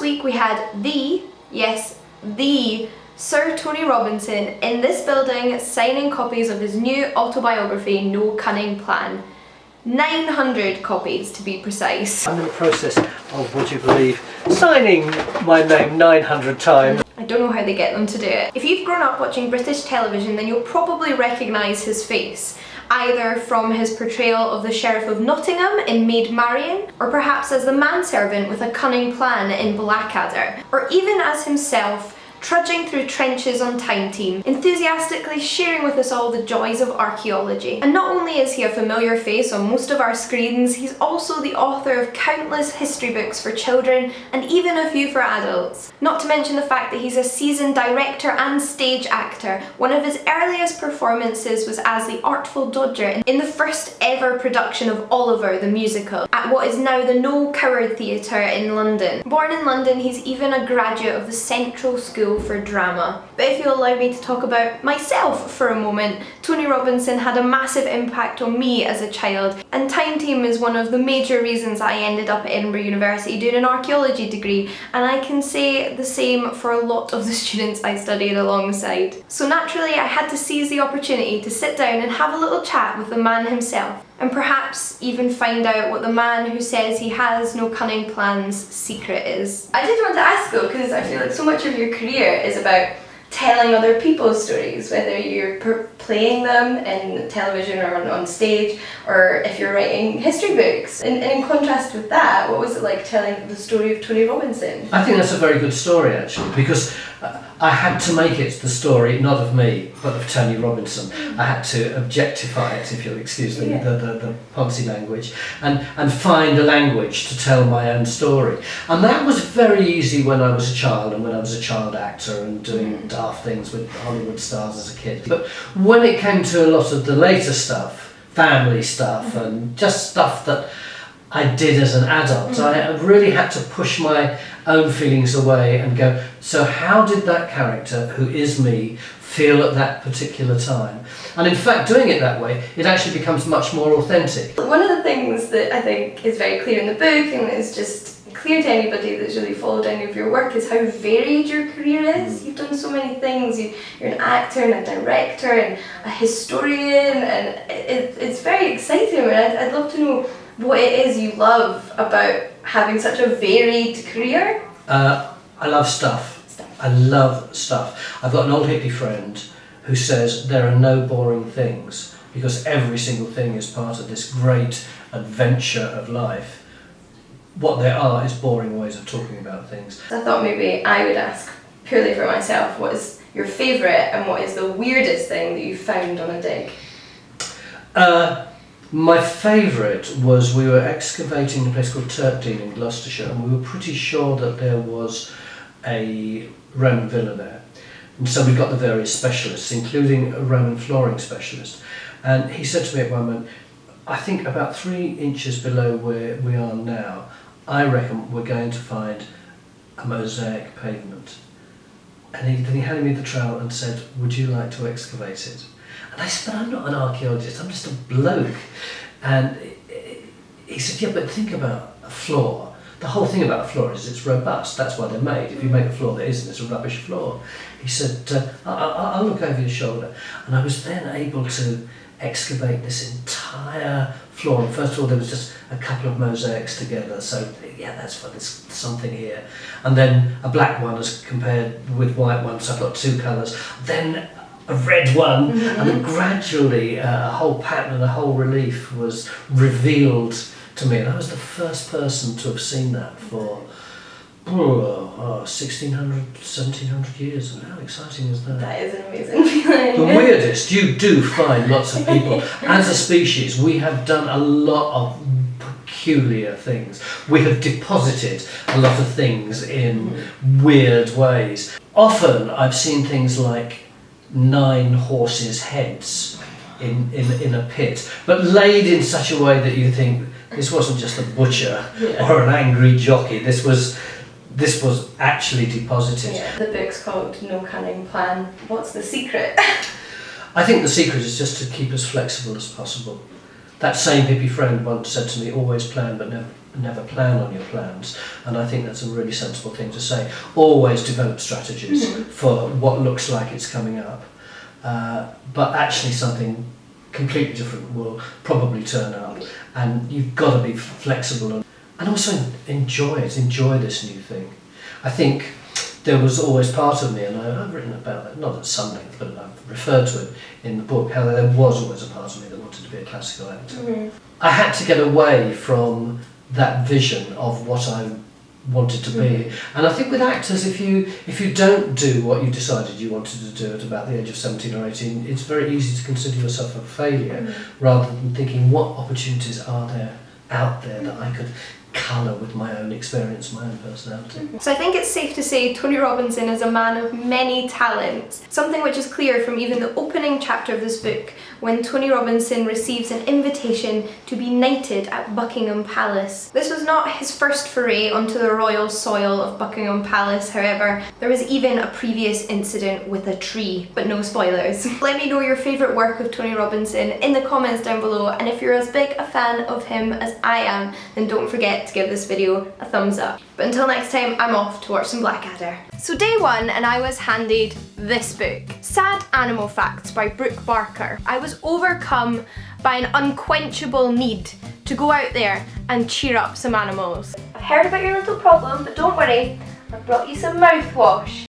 week we had the Sir Tony Robinson in this building signing copies of his new autobiography, No Cunning Plan. 900 copies to be precise. I'm in the process of, would you believe, signing my name 900 times. I don't know how they get them to do it. If you've grown up watching British television, then you'll probably recognise his face, either from his portrayal of the Sheriff of Nottingham in Maid, Marion, or perhaps as the manservant with a cunning plan in Blackadder, or even as himself trudging through trenches on Time Team, enthusiastically sharing with us all the joys of archaeology. And not only is he a familiar face on most of our screens, he's also the author of countless history books for children and even a few for adults. Not to mention the fact that he's a seasoned director and stage actor. One of his earliest performances was as the Artful Dodger in the first ever production of Oliver the musical at what is now the No Coward Theatre in London. Born in London, he's even a graduate of the Central School for Drama. But if you'll allow me to talk about myself for a moment, Tony Robinson had a massive impact on me as a child, and Time Team is one of the major reasons I ended up at Edinburgh University doing an archaeology degree, and I can say the same for a lot of the students I studied alongside. So naturally I had to seize the opportunity to sit down and have a little chat with the man himself, and perhaps even find out what the man who says he has no cunning plans secret is. I did want to ask though, because I feel like so much of your career is about telling other people's stories, whether you're playing them in television or on stage, or if you're writing history books. And in contrast with that, what was it like telling the story of Tony Robinson? I think that's a very good story actually, because I had to make it the story not of me but of Tony Robinson. I had to objectify it, if you'll excuse the Ponzi language, and find a language to tell my own story. And that was very easy when I was a child, and when I was a child actor and doing daft things with Hollywood stars as a kid. But when it came to a lot of the later stuff, family stuff and just stuff that I did as an adult, I really had to push my own feelings away and go, so how did that character, who is me, feel at that particular time? And in fact, doing it that way, it actually becomes much more authentic. One of the things that I think is very clear in the book, and is just clear to anybody that's really followed any of your work, is how varied your career is. You've done so many things. You're an actor and a director and a historian, and it's very exciting. And I'd love to know what it is you love about having such a varied career. I love stuff. I love stuff. I've got an old hippie friend who says there are no boring things, because every single thing is part of this great adventure of life. What there are is boring ways of talking about things. I thought maybe I would ask, purely for myself, what is your favourite and what is the weirdest thing that you found on a dig? My favourite was, we were excavating a place called Turpdean in Gloucestershire, and we were pretty sure that there was a Roman villa there. And so we got the various specialists, including a Roman flooring specialist. And he said to me at one moment, I think about 3 inches below where we are now, I reckon we're going to find a mosaic pavement. And then he handed me the trowel and said, would you like to excavate it? And I said, but I'm not an archaeologist, I'm just a bloke. And he said, yeah, but think about a floor. The whole thing about a floor is it's robust, that's why they're made. If you make a floor that isn't, it's a rubbish floor. He said, I'll look over your shoulder. And I was then able to excavate this entire floor. And first of all, there was just a couple of mosaics together, so yeah, that's fun, there's something here. And then a black one as compared with white one, so I've got 2 colours. Then a red one, and then gradually a whole pattern and a whole relief was revealed to me. And I was the first person to have seen that for 1600, 1700 years. And how exciting is that? That is an amazing feeling. The weirdest, you do find lots of people. As a species, we have done a lot of peculiar things. We have deposited a lot of things in weird ways. Often I've seen things like 9 horses' heads in a pit, but laid in such a way that you think this wasn't just a butcher or an angry jockey. This was actually deposited. Yeah. The book's called No Cunning Plan. What's the secret? I think the secret is just to keep as flexible as possible. That same hippie friend once said to me, always plan but never plan on your plans, and I think that's a really sensible thing to say. Always develop strategies for what looks like it's coming up, but actually something completely different will probably turn up, and you've got to be flexible and also enjoy it, enjoy this new thing. I think there was always part of me, and I've written about that, not at some length, but I've referred to it in the book, how there was always a part of me that wanted to be a classical actor. I had to get away from that vision of what I wanted to be. And I think with actors, if you don't do what you decided you wanted to do at about the age of 17 or 18, it's very easy to consider yourself a failure, rather than thinking what opportunities are there out there that I could colour with my own experience, my own personality. So I think it's safe to say Tony Robinson is a man of many talents, something which is clear from even the opening chapter of this book, when Tony Robinson receives an invitation to be knighted at Buckingham Palace. This was not his first foray onto the royal soil of Buckingham Palace, however. There was even a previous incident with a tree, but no spoilers. Let me know your favourite work of Tony Robinson in the comments down below, and if you're as big a fan of him as I am, then don't forget to give this video a thumbs up. But until next time, I'm off to watch some Blackadder. So day one, and I was handed this book, Sad Animal Facts by Brooke Barker. I was overcome by an unquenchable need to go out there and cheer up some animals. I've heard about your little problem, but don't worry, I've brought you some mouthwash.